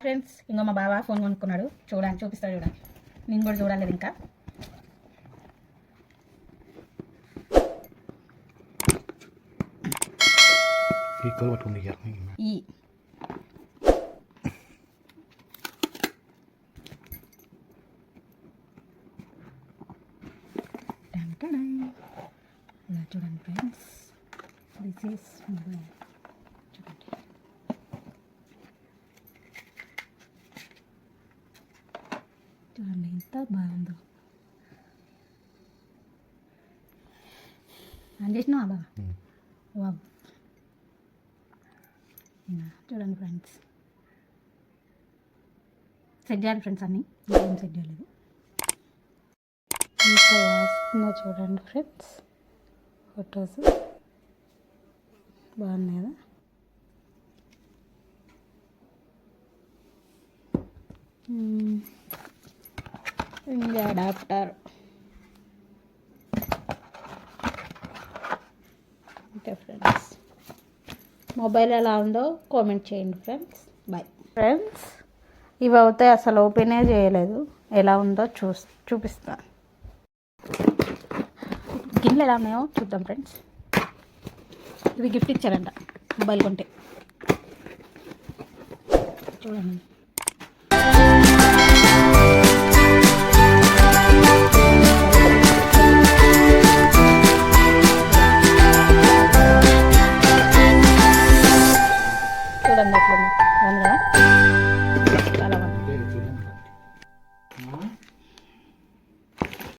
Friends ఇంకో మా బావ ఫోన్ కొనుక్కున్నాడు. చూడండి, చూపిస్తాడు. చూడండి, నేను కూడా చూడలేదు ఇంకా. ఈ ఇలా చూడండి ఫ్రెండ్స్, దిస్ ఈస్ మొబైల్. చూడండి, చూడండి ఎంత బాగుందో. ఆన్ చేసినా బాగా. వావ్, చూడండి ఫ్రెండ్స్, సెట్ చేయాలి ఫ్రెండ్స్. అన్నీ ఏం సెట్ చేయలేదు. ఇంకా వస్తుందో చూడండి ఫ్రెండ్స్, ఫొటోస్ బాగున్నాయి కదా. ఇంకా అడాప్టర్. ఓకే ఫ్రెండ్స్, మొబైల్ ఎలా ఉందో కామెంట్ చేయండి ఫ్రెండ్స్. Bye friends. ఇవి అవుతాయి, అసలు ఓపెనే చేయలేదు. ఎలా ఉందో చూపిస్తాను. గిన్నెలు ఎలా ఉన్నాయో చూద్దాం ఫ్రెండ్స్. ఇవి గిఫ్ట్ ఇచ్చారంట మొబైల్ కొంటే. చూడండి.